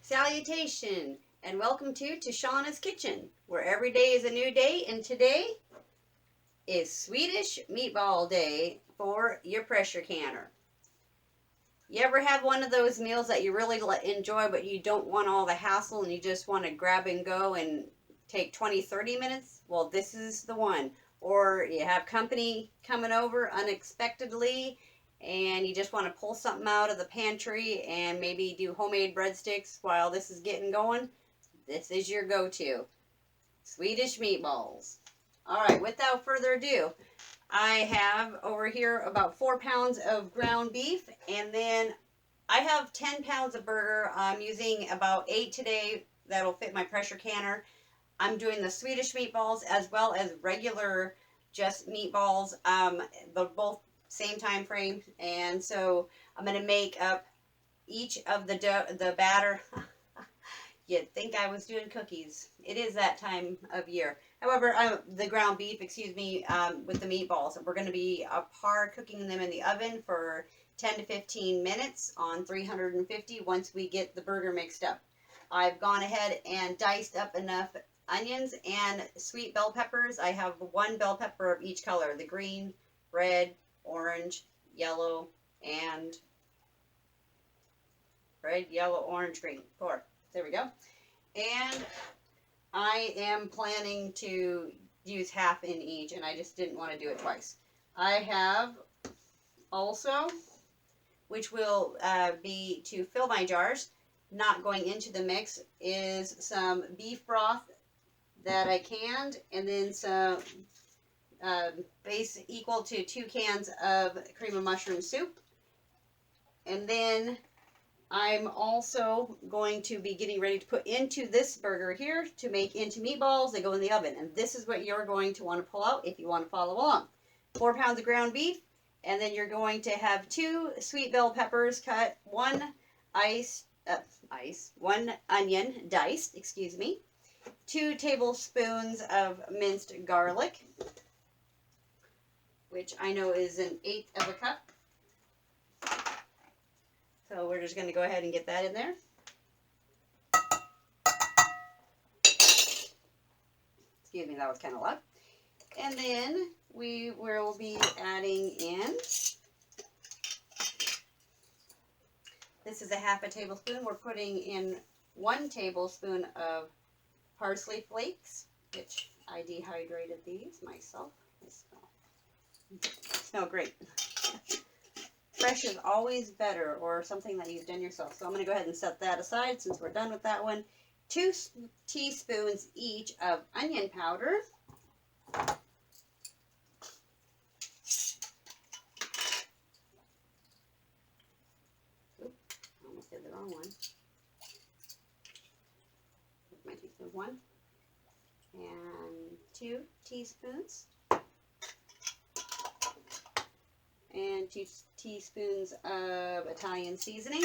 Salutation and welcome to Shauna's Kitchen, where every day is a new day, and today is Swedish Meatball Day for your pressure canner. You ever have one of those meals that you really enjoy, but you don't want all the hassle and you just want to grab and go and take 20-30 minutes? Well, this is the one. Or you have company coming over unexpectedly and you just want to pull something out of the pantry and maybe do homemade breadsticks while this is getting going. This is your go-to. Swedish meatballs. Alright, without further ado, I have over here about 4 pounds of ground beef, and then I have 10 pounds of burger. I'm using about 8 today. That'll fit my pressure canner. I'm doing the Swedish meatballs as well as regular just meatballs. They're both same time frame, and so I'm going to make up each of the batter. You'd think I was doing cookies. It is that time of year. However, the ground beef, with the meatballs. We're going to be cooking them in the oven for 10 to 15 minutes on 350 once we get the burger mixed up. I've gone ahead and diced up enough onions and sweet bell peppers. I have 1 bell pepper of each color, the green, red, orange, yellow, and red, yellow, orange, green. 4. There we go. And I am planning to use half in each, and I just didn't want to do it twice. I have also, which will be to fill my jars, not going into the mix, is some beef broth that I canned, and then some base equal to 2 cans of cream of mushroom soup. And then I'm also going to be getting ready to put into this burger here to make into meatballs that go in the oven. And this is what you're going to want to pull out if you want to follow along. 4 pounds of ground beef, and then you're going to have 2 sweet bell peppers cut, 1 onion diced, 2 tablespoons of minced garlic, which I know is 1/8 of a cup. So we're just going to go ahead and get that in there. Excuse me, that was kind of loud. And then we will be adding in, this is 1/2 tablespoon. We're putting in 1 tablespoon of Parsley Flakes, which I dehydrated these myself. They smell great. Fresh is always better, or something that you've done yourself. So I'm going to go ahead and set that aside since we're done with that one. 2 teaspoons each of onion powder. Oop, I almost did the wrong one. Here's my teaspoon 1. And 2 teaspoons. And 2 teaspoons of Italian seasoning.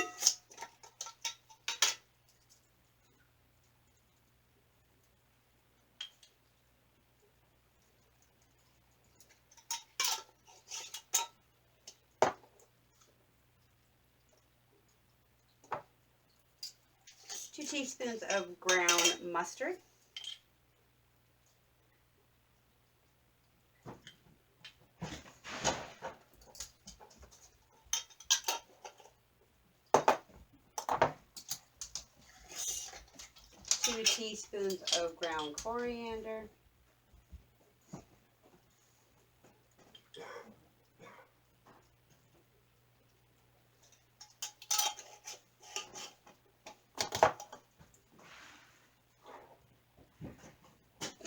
Two teaspoons of ground mustard. Two teaspoons of ground coriander.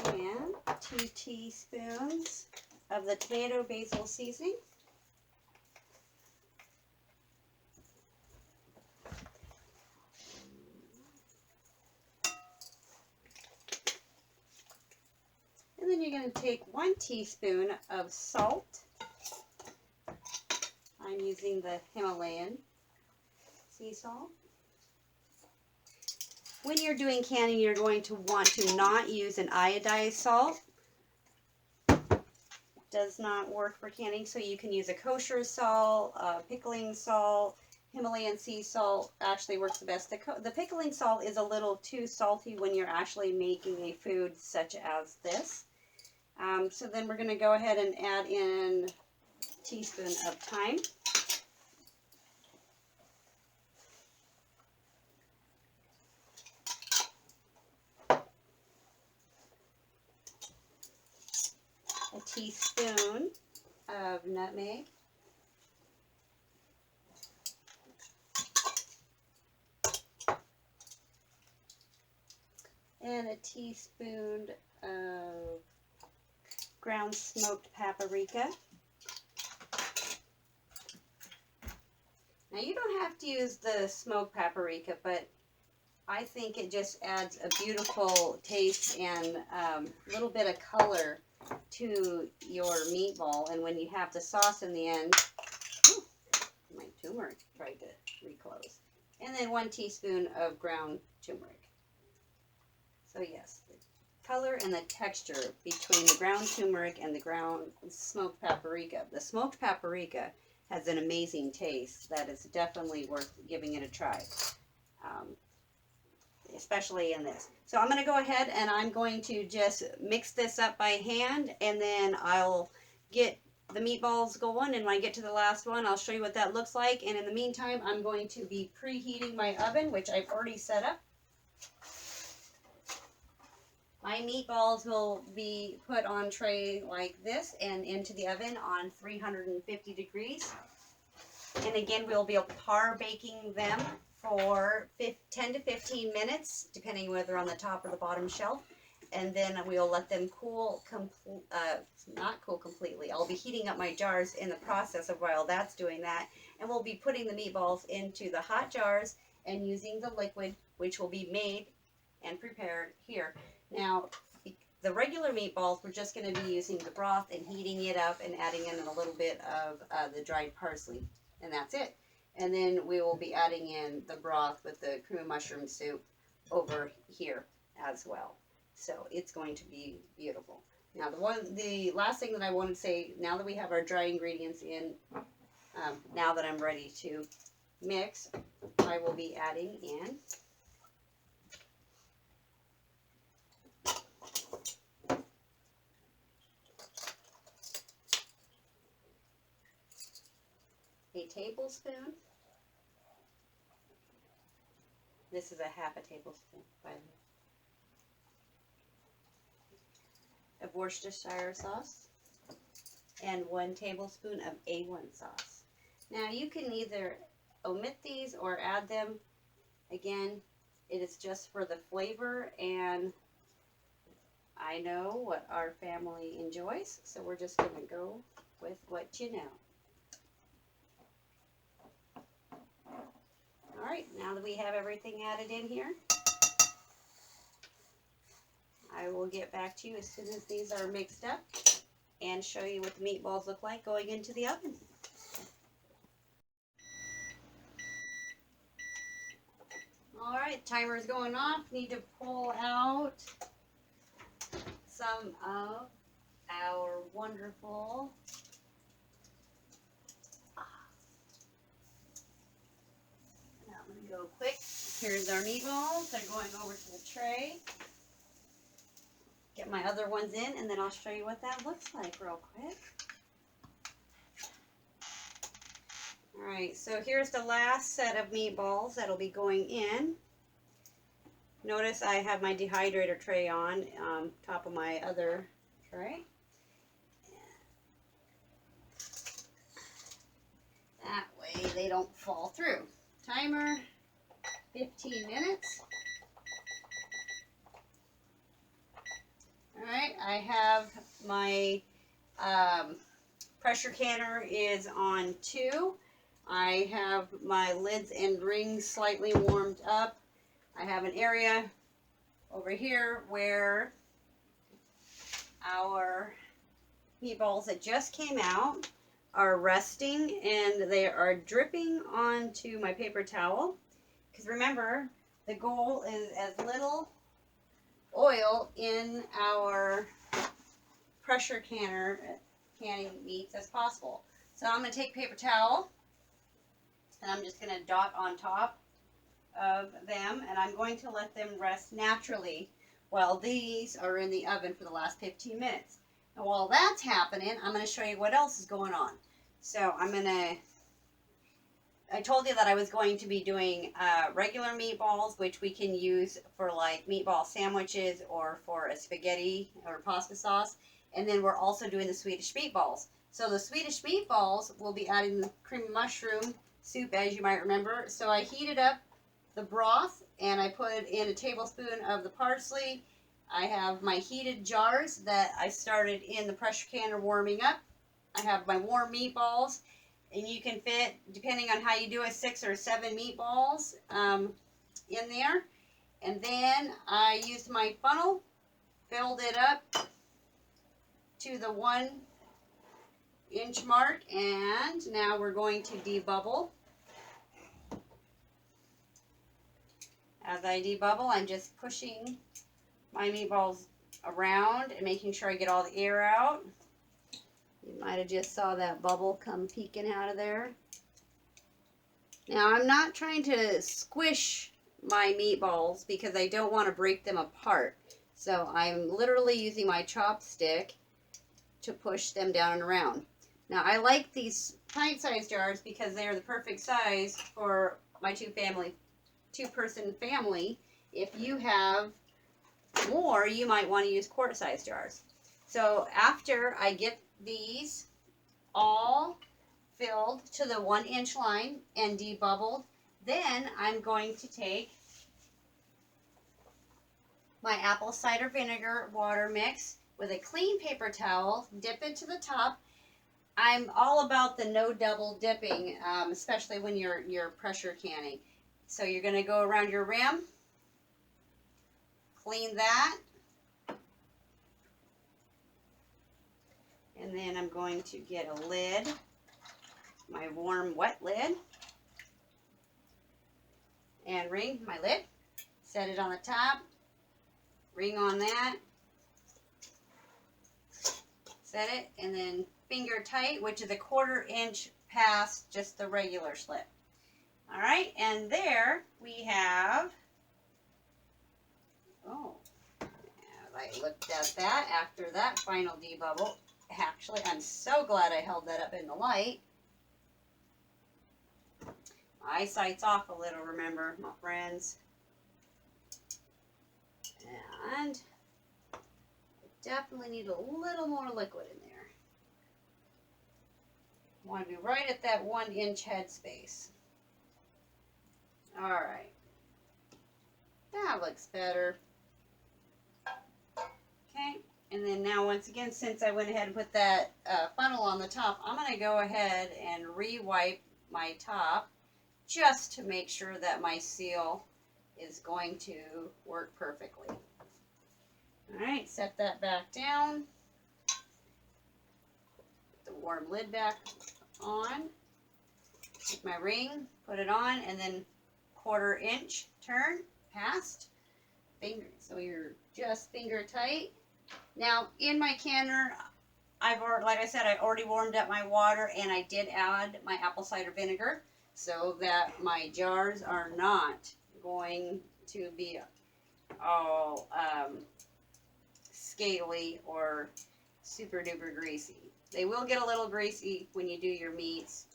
And 2 teaspoons of the tomato basil seasoning. And then you're going to take 1 teaspoon of salt. I'm using the Himalayan sea salt. When you're doing canning, you're going to want to not use an iodized salt. Does not work for canning, so you can use a kosher salt, pickling salt, Himalayan sea salt actually works the best. The pickling salt is a little too salty when you're actually making a food such as this. So then we're going to go ahead and add in a teaspoon of thyme. A teaspoon of nutmeg. And a teaspoon of ground smoked paprika. Now you don't have to use the smoked paprika, but I think it just adds a beautiful taste and a little bit of color to your meatball. And when you have the sauce in the end, ooh, my turmeric tried to reclose. And then 1 teaspoon of ground turmeric. So yes, the color and the texture between the ground turmeric and the ground smoked paprika. The smoked paprika has an amazing taste that is definitely worth giving it a try, especially in this. So I'm going to go ahead and I'm going to just mix this up by hand, and then I'll get the meatballs going, and when I get to the last one, I'll show you what that looks like. And in the meantime, I'm going to be preheating my oven, which I've already set up. My meatballs will be put on tray like this and into the oven on 350 degrees. And again, we'll be par baking them for 10 to 15 minutes, depending whether on the top or the bottom shelf. And then we'll let them cool, not cool completely. I'll be heating up my jars in the process of while that's doing that. And we'll be putting the meatballs into the hot jars and using the liquid, which will be made and prepared here. Now, the regular meatballs, we're just going to be using the broth and heating it up and adding in a little bit of the dried parsley, and that's it. And then we will be adding in the broth with the cream of mushroom soup over here as well. So it's going to be beautiful. Now, the last thing that I want to say, now that we have our dry ingredients in, now that I'm ready to mix, I will be adding in a tablespoon. This is a half a tablespoon, by the way, of Worcestershire sauce and 1 tablespoon of A1 sauce. Now you can either omit these or add them. Again, it is just for the flavor, and I know what our family enjoys, so we're just going to go with what you know. Alright, now that we have everything added in here, I will get back to you as soon as these are mixed up and show you what the meatballs look like going into the oven. Alright, timer is going off. Need to pull out some of our wonderful go quick. Here's our meatballs. They're going over to the tray. Get my other ones in, and then I'll show you what that looks like real quick. Alright, so here's the last set of meatballs that'll be going in. Notice I have my dehydrator tray on top of my other tray. That way they don't fall through. Timer, 15 minutes. Alright, I have my pressure canner is on 2. I have my lids and rings slightly warmed up. I have an area over here where our meatballs that just came out are resting, and they are dripping onto my paper towel. Because remember, the goal is as little oil in our pressure canning meats as possible. So I'm going to take a paper towel And I'm just going to dot on top of them, and I'm going to let them rest naturally while these are in the oven for the last 15 minutes. And while that's happening, I'm going to show you what else is going on. So I told you that I was going to be doing regular meatballs, which we can use for like meatball sandwiches or for a spaghetti or pasta sauce. And then we're also doing the Swedish meatballs. So the Swedish meatballs, we'll be adding the cream of mushroom soup, as you might remember. So I heated up the broth and I put in a tablespoon of the parsley. I have my heated jars that I started in the pressure canner warming up. I have my warm meatballs, and you can fit, depending on how you do it, 6 or 7 meatballs in there. And then I used my funnel, filled it up to the 1-inch mark, and now we're going to debubble. As I debubble, I'm just pushing my meatballs around and making sure I get all the air out. You might have just saw that bubble come peeking out of there. Now, I'm not trying to squish my meatballs because I don't want to break them apart. So I'm literally using my chopstick to push them down and around. Now, I like these pint-sized jars because they are the perfect size for my two-person family. If you have more, you might want to use quart-sized jars. So after I get these all filled to the 1-inch line and debubbled, then I'm going to take my apple cider vinegar water mix with a clean paper towel, dip it to the top. I'm all about the no double dipping, especially when you're pressure canning. So you're going to go around your rim, clean that, and then I'm going to get a lid, my warm wet lid, and ring my lid, set it on the top, ring on that, set it, and then finger tight, which is a 1/4 inch past just the regular slit. All right, and there we have, I looked at that after that final debubble. Actually, I'm so glad I held that up in the light. My eyesight's off a little, remember, my friends. And I definitely need a little more liquid in there. I want to be right at that 1-inch head space. All right. That looks better. Okay. And then now, once again, since I went ahead and put that funnel on the top, I'm going to go ahead and re-wipe my top just to make sure that my seal is going to work perfectly. All right, set that back down. Put the warm lid back on. Take my ring, put it on, and then 1/4 inch turn past. Finger, so you're just finger tight. Now, in my canner, like I said, I already warmed up my water, and I did add my apple cider vinegar so that my jars are not going to be all scaly or super duper greasy. They will get a little greasy when you do your meats,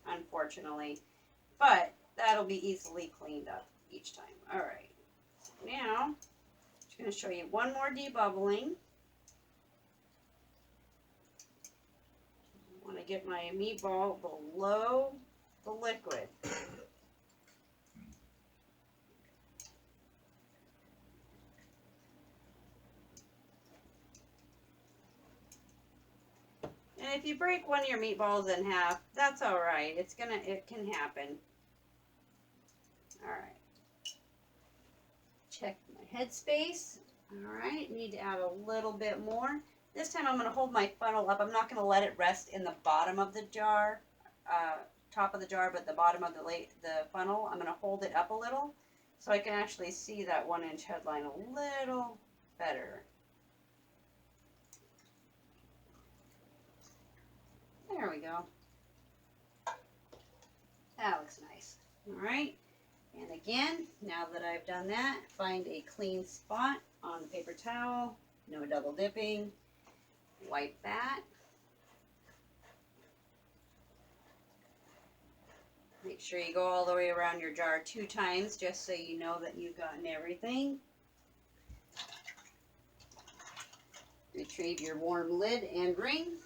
unfortunately, but that'll be easily cleaned up each time. All right, so now I'm just going to show you one more debubbling. I want to get my meatball below the liquid. And if you break one of your meatballs in half, that's all right. It can happen. All right. Check my headspace. All right, need to add a little bit more. This time I'm going to hold my funnel up. I'm not going to let it rest in the bottom of the jar, top of the jar, but the bottom of the funnel. I'm going to hold it up a little so I can actually see that 1-inch headline a little better. There we go. That looks nice. All right. And again, now that I've done that, find a clean spot on the paper towel. No double dipping. Wipe that. Make sure you go all the way around your jar 2 times just so you know that you've gotten everything. Retrieve your warm lid and ring.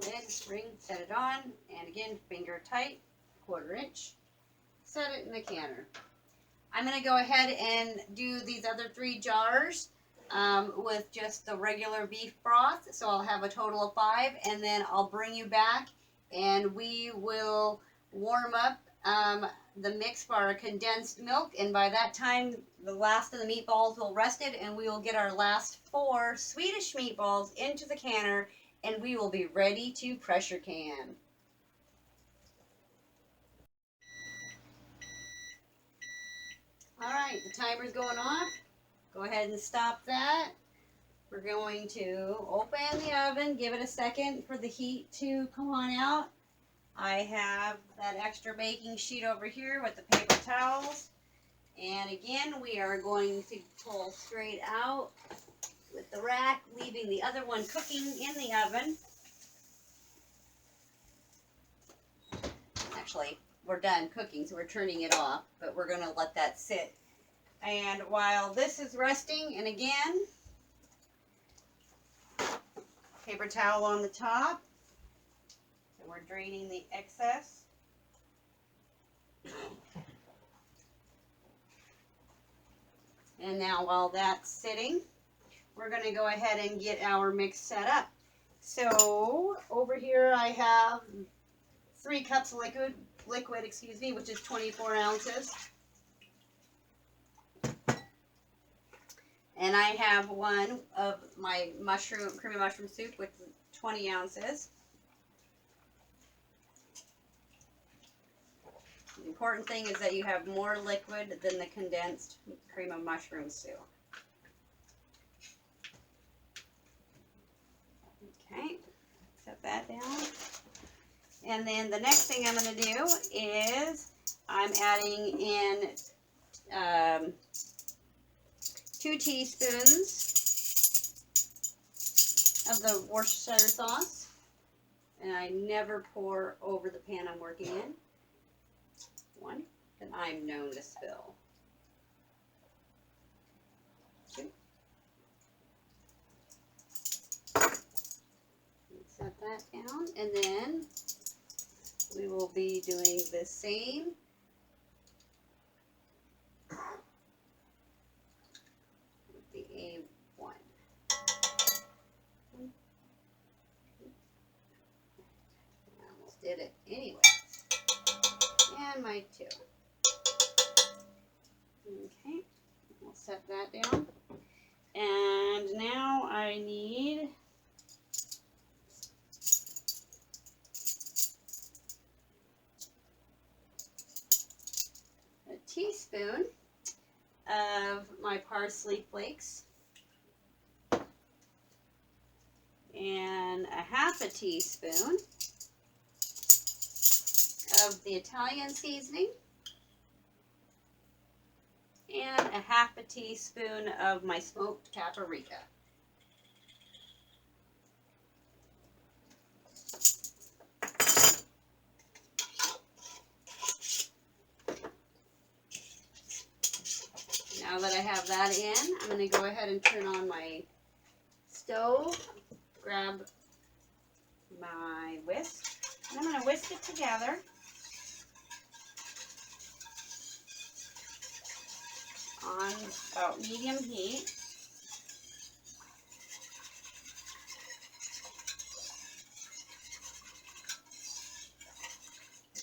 Lid, ring, set it on, and again, finger tight, 1/4 inch. Set it in the canner. I'm going to go ahead and do these other 3 jars with just the regular beef broth. So I'll have a total of 5, and then I'll bring you back and we will warm up the mix for our condensed milk, and by that time the last of the meatballs will rested and we will get our last 4 Swedish meatballs into the canner and we will be ready to pressure can. Alright, the timer's going off. Go ahead and stop that. We're going to open the oven, give it a second for the heat to come on out. I have that extra baking sheet over here with the paper towels. And again, we are going to pull straight out with the rack, leaving the other one cooking in the oven. Actually, we're done cooking, so we're turning it off, but we're going to let that sit. And while this is resting, and again, paper towel on the top. So we're draining the excess. And now while that's sitting, we're going to go ahead and get our mix set up. So over here I have 3 cups of liquid, which is 24 ounces. And I have 1 of my creamy mushroom soup with 20 ounces. The important thing is that you have more liquid than the condensed cream of mushroom soup. Okay, set that down. And then the next thing I'm going to do is I'm adding in 2 teaspoons of the Worcestershire sauce. And I never pour over the pan I'm working in. 1, and I'm known to spill. 2. Set that down, and then we will be doing the same with the A1. I almost did it anyway. And my 2. Okay, we'll set that down. And now I need a teaspoon of my parsley flakes and a 1/2 teaspoon of the Italian seasoning and a 1/2 teaspoon of my smoked paprika. Now that I have that in, I'm going to go ahead and turn on my stove, grab my whisk, and I'm going to whisk it together. On about medium heat.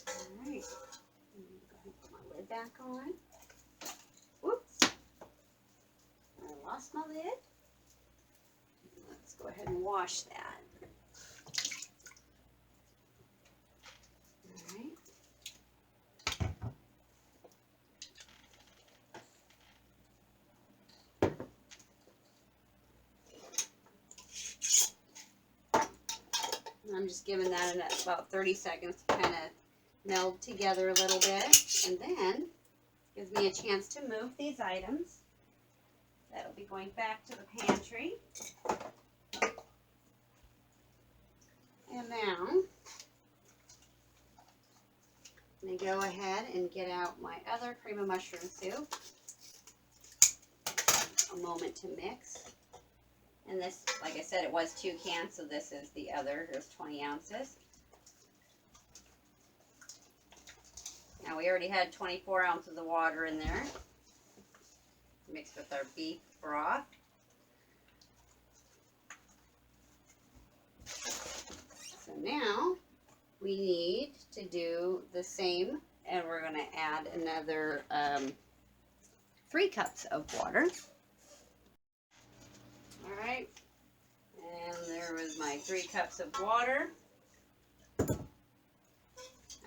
Alright, I'm going to go ahead and put my lid back on. Whoops, I lost my lid. Let's go ahead and wash that. Alright. I'm just giving that about 30 seconds to kind of meld together a little bit, and then gives me a chance to move these items. That'll be going back to the pantry. And now, I'm going to go ahead and get out my other cream of mushroom soup. A moment to mix. And this, like I said, it was 2 cans, so this is the other. Here's 20 ounces. Now we already had 24 ounces of water in there, mixed with our beef broth. So now we need to do the same, and we're going to add another 3 cups of water. All right, and there was my 3 cups of water.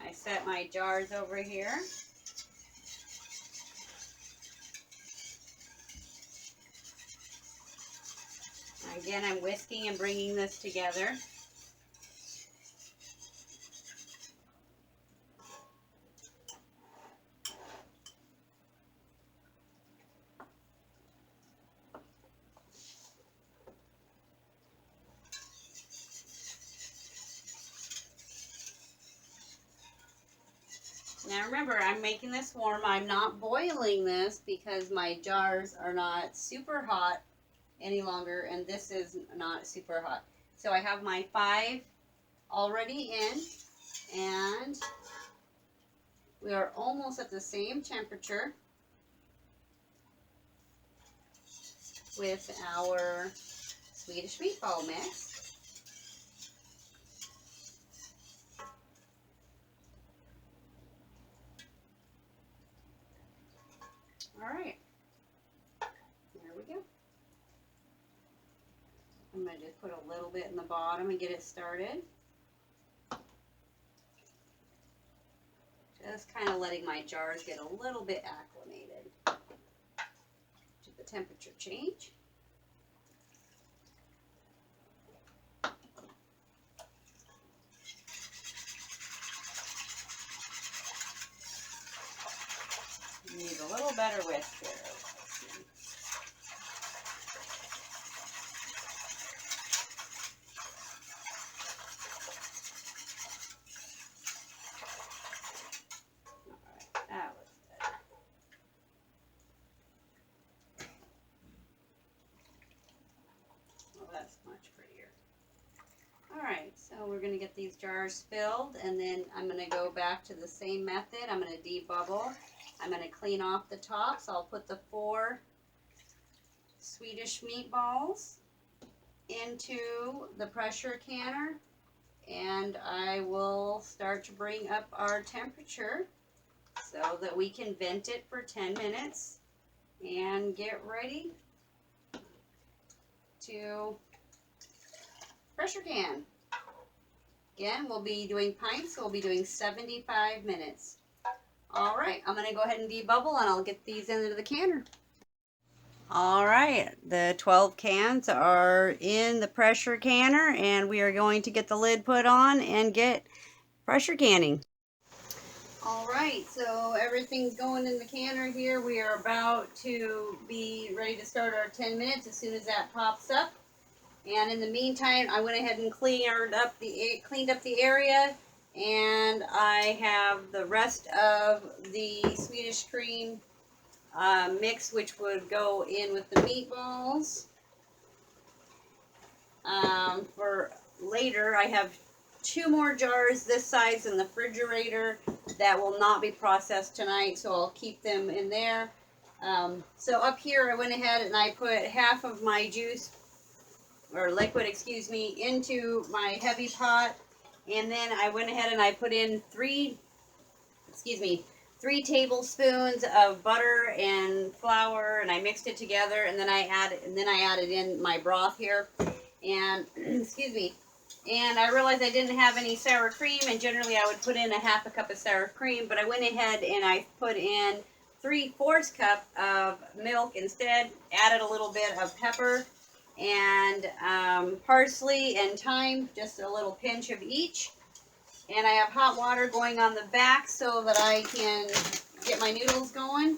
I set my jars over here. Again, I'm whisking and bringing this together. Now remember, I'm making this warm. I'm not boiling this because my jars are not super hot any longer, and this is not super hot. So I have my 5 already in, and we are almost at the same temperature with our Swedish meatball mix. All right, there we go. I'm going to just put a little bit in the bottom and get it started. Just kind of letting my jars get a little bit acclimated to the temperature change. Need a little better whisk here. Alright, that was better. Well, that's much prettier. Alright, so we're going to get these jars filled, and then I'm going to go back to the same method. I'm going to debubble. I'm going to clean off the tops. I'll put the 4 Swedish meatballs into the pressure canner, and I will start to bring up our temperature so that we can vent it for 10 minutes and get ready to pressure can. Again, we'll be doing pints, so we'll be doing 75 minutes. All right, I'm going to go ahead and debubble, and I'll get these into the canner. All right, the 12 cans are in the pressure canner, and we are going to get the lid put on and get pressure canning. All right, so everything's going in the canner here. We are about to be ready to start our 10 minutes as soon as that pops up. And in the meantime, I went ahead and cleaned up the area. And I have the rest of the Swedish cream mix, which would go in with the meatballs. For later, I have 2 more jars this size in the refrigerator that will not be processed tonight, so I'll keep them in there. So up here, I went ahead and I put half of my juice, or liquid, excuse me, into my heavy pot. And then I went ahead and I put in 3 tablespoons of butter and flour, and I mixed it together, and then I added in my broth here. And excuse me. And I realized I didn't have any sour cream, and generally I would put in a half a cup of sour cream, but I went ahead and I put in 3/4 cup of milk instead, added a little bit of pepper and parsley and thyme, just a little pinch of each. And I have hot water going on the back so that I can get my noodles going.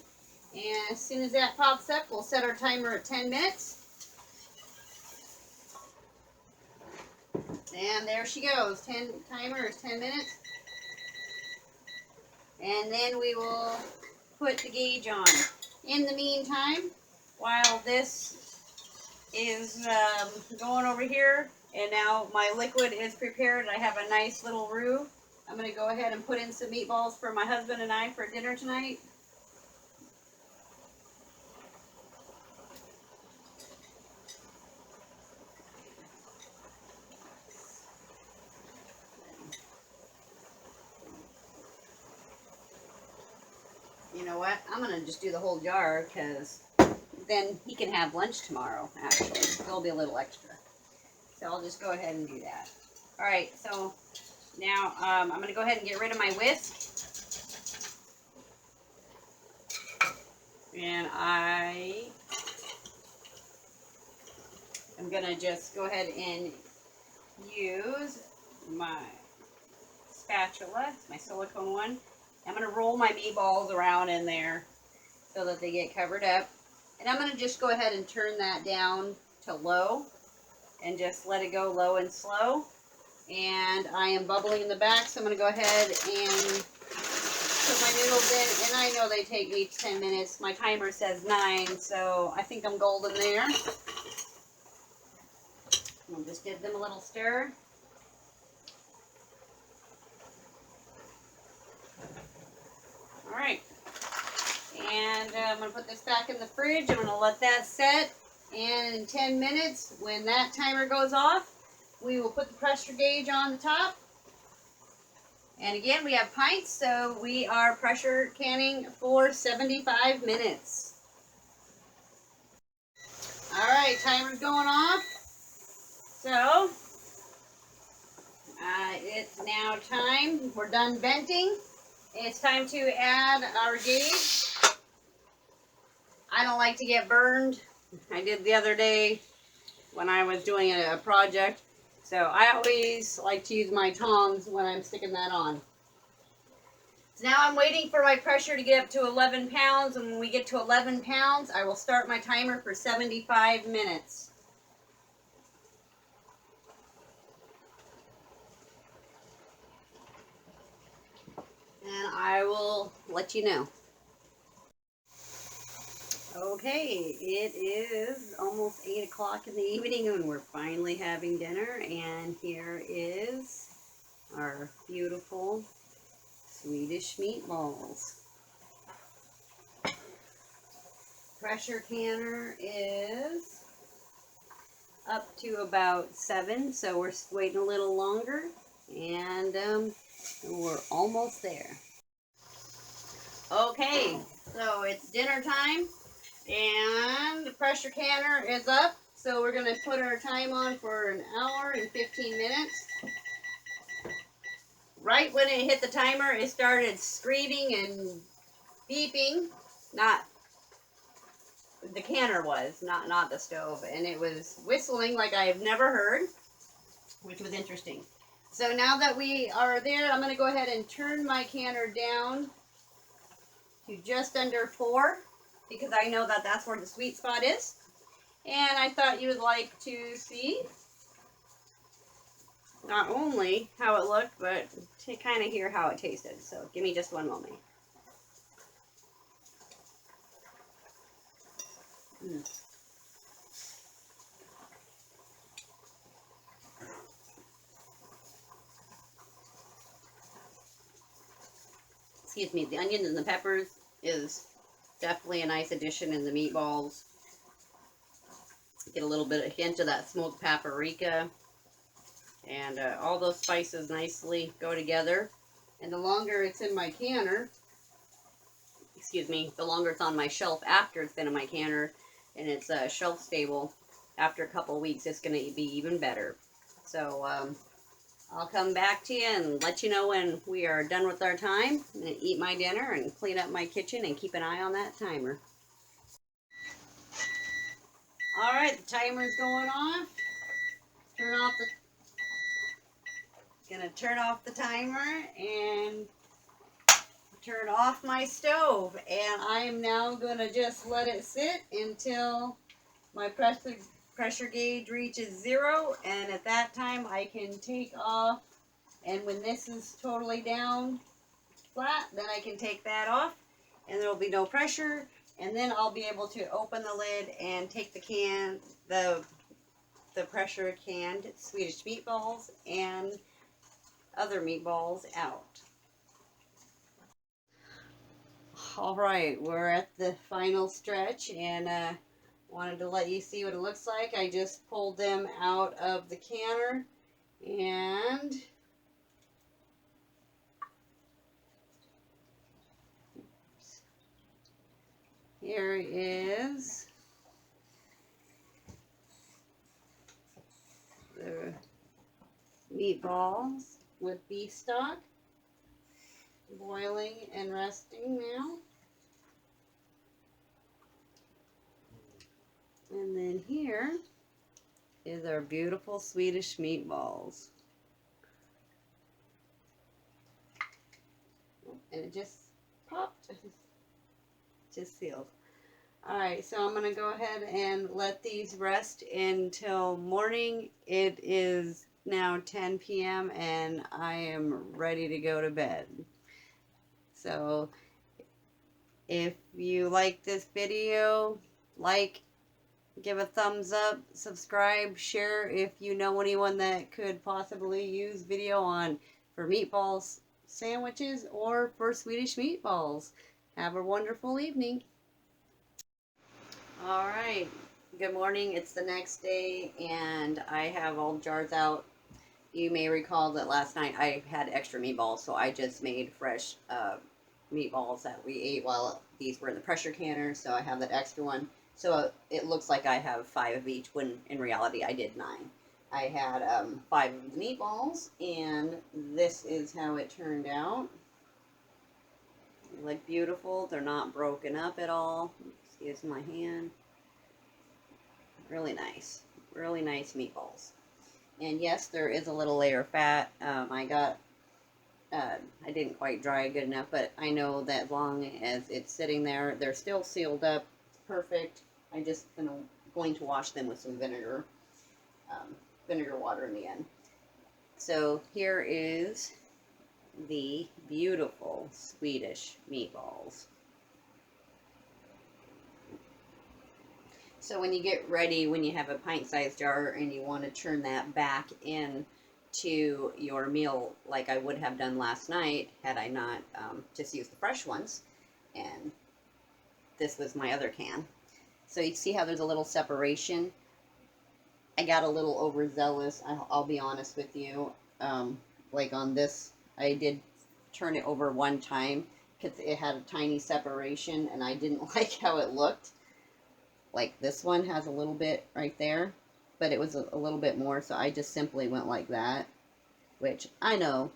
And as soon as that pops up, we'll set our timer at 10 minutes. And there she goes. Timer is 10 minutes. And then we will put the gauge on. In the meantime, while this is going over here, and now my liquid is prepared, I have a nice little roux. I'm going to go ahead and put in some meatballs for my husband and I for dinner tonight. You know what? I'm going to just do the whole jar because then he can have lunch tomorrow, actually. There'll be a little extra. So I'll just go ahead and do that. All right, so now I'm going to go ahead and get rid of my whisk. And I am going to just go ahead and use my spatula, my silicone one. I'm going to roll my meatballs around in there so that they get covered up. And I'm going to just go ahead and turn that down to low and just let it go low and slow. And I am bubbling in the back, so I'm going to go ahead and put my noodles in. And I know they take each 10 minutes. My timer says 9, so I think I'm golden there. I'll just give them a little stir. All right, and I'm going to put this back in the fridge. I'm going to let that set, and in 10 minutes, when that timer goes off, we will put the pressure gauge on the top. And again, we have pints, so we are pressure canning for 75 minutes. All right, timer's going off. So, it's now time. We're done venting. It's time to add our gauge. I don't like to get burned. I did the other day when I was doing a project. So I always like to use my tongs when I'm sticking that on. So now I'm waiting for my pressure to get up to 11 pounds. And when we get to 11 pounds, I will start my timer for 75 minutes. And I will let you know. Okay, it is almost 8 o'clock in the evening and we're finally having dinner. And here is our beautiful Swedish meatballs. Pressure canner is up to about 7, so we're waiting a little longer. And we're almost there. Okay, so it's dinner time and the pressure canner is up. So we're going to put our time on for an hour and 15 minutes. Right when it hit the timer, it started screaming and beeping. Not the canner was, not the stove. And it was whistling like I have never heard, which was interesting. So now that we are there, I'm going to go ahead and turn my canner down to just under 4 because I know that that's where the sweet spot is. And I thought you would like to see not only how it looked, but to kind of hear how it tasted. So give me just one moment. Excuse me, the onions and the peppers is definitely a nice addition in the meatballs. Get a little bit of hint of that smoked paprika. And all those spices nicely go together. And the longer it's in my canner, excuse me, the longer it's on my shelf after it's been in my canner and it's shelf stable, after a couple weeks, it's going to be even better. So I'll come back to you and let you know when we are done with our time. I'm going to eat my dinner and clean up my kitchen and keep an eye on that timer. Alright, the timer's going off. Turn off the Gonna turn off the timer and turn off my stove, and I am now gonna just let it sit until my pressure gauge reaches 0, and at that time I can take off, and when this is totally down flat, then I can take that off and there will be no pressure, and then I'll be able to open the lid and take the pressure canned Swedish meatballs and other meatballs out. All right, we're at the final stretch, and wanted to let you see what it looks like. I just pulled them out of the canner, and here is the meatballs with beef stock, boiling and resting now. And then here is our beautiful Swedish meatballs. And it just popped, just sealed. Alright, so I'm going to go ahead and let these rest until morning. It is now 10 p.m. and I am ready to go to bed. So if you like this video, give a thumbs up, subscribe, share if you know anyone that could possibly use video on for meatballs sandwiches or for Swedish meatballs. Have a wonderful evening. Alright, good morning. It's the next day and I have all jars out. You may recall that last night I had extra meatballs, so I just made fresh meatballs that we ate while these were in the pressure canner, so I have that extra one. So it looks like I have 5 of each, when in reality I did 9. I had 5 of the meatballs, and this is how it turned out. They look beautiful. They're not broken up at all. Excuse my hand. Really nice. Really nice meatballs. And yes, there is a little layer of fat. I didn't quite dry it good enough, but I know that as long as it's sitting there, they're still sealed up perfect. I'm just going to wash them with some vinegar water in the end. So here is the beautiful Swedish meatballs. So when you get ready, when you have a pint-sized jar and you want to turn that back in to your meal, like I would have done last night had I not just used the fresh ones, and this was my other can. So you see how there's a little separation. I got a little overzealous, I'll be honest with you. Like on this, I did turn it over one time because it had a tiny separation and I didn't like how it looked. Like this one has a little bit right there, but it was a little bit more, so I just simply went like that, which I know,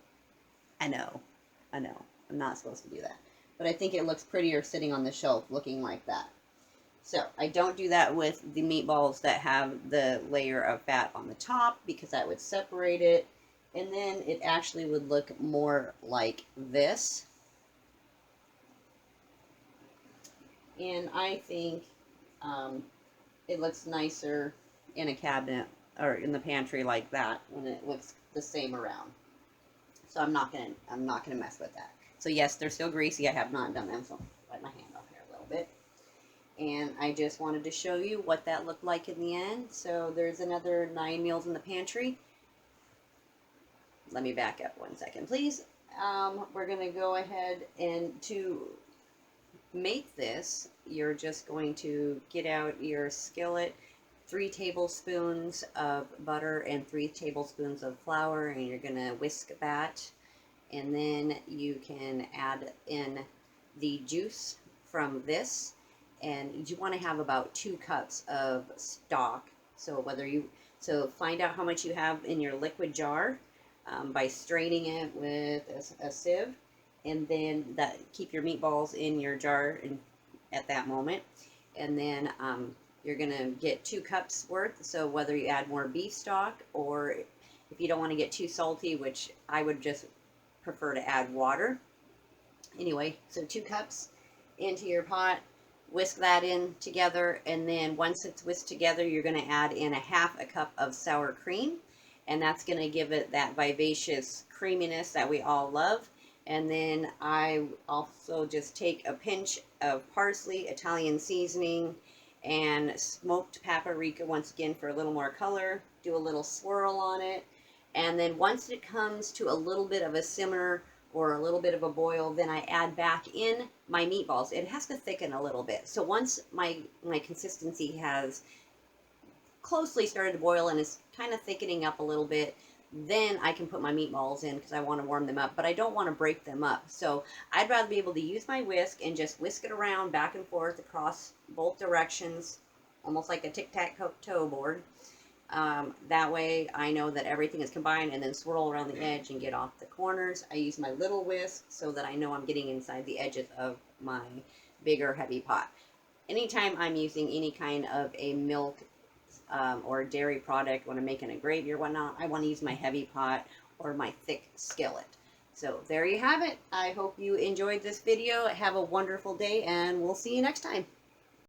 I'm not supposed to do that. But I think it looks prettier sitting on the shelf looking like that. So I don't do that with the meatballs that have the layer of fat on the top, because that would separate it, and then it actually would look more like this. And I think it looks nicer in a cabinet or in the pantry like that when it looks the same around. So I'm not gonna mess with that. So yes, they're still greasy. I have not done them, so I'll wipe my hand off here a little bit. And I just wanted to show you what that looked like in the end. So there's another 9 meals in the pantry. Let me back up 1 second, please. We're gonna go ahead and to make this, you're just going to get out your skillet, 3 tablespoons of butter and 3 tablespoons of flour, and you're going to whisk that, and then you can add in the juice from this, and you want to have about 2 cups of stock. So find out how much you have in your liquid jar by straining it with a sieve, and then keep your meatballs in your jar at that moment, and then you're gonna get 2 cups worth. So whether you add more beef stock, or if if you don't want to get too salty, which I would just prefer to add water. Anyway, so 2 cups into your pot. Whisk that in together, and then once it's whisked together, you're going to add in a 1/2 cup of sour cream, and that's going to give it that vivacious creaminess that we all love. And then I also just take a pinch of parsley, Italian seasoning, and smoked paprika once again for a little more color. Do a little swirl on it, and then once it comes to a little bit of a simmer or a little bit of a boil, then I add back in my meatballs. It has to thicken a little bit. So once my consistency has closely started to boil and is kind of thickening up a little bit, then I can put my meatballs in because I want to warm them up, but I don't want to break them up. So I'd rather be able to use my whisk and just whisk it around back and forth across both directions, almost like a tic-tac-toe board. That way I know that everything is combined, and then swirl around the edge and get off the corners. I use my little whisk so that I know I'm getting inside the edges of my bigger heavy pot. Anytime I'm using any kind of a milk or a dairy product when I'm making a gravy or whatnot, I want to use my heavy pot or my thick skillet. So there you have it. I hope you enjoyed this video. Have a wonderful day, and we'll see you next time.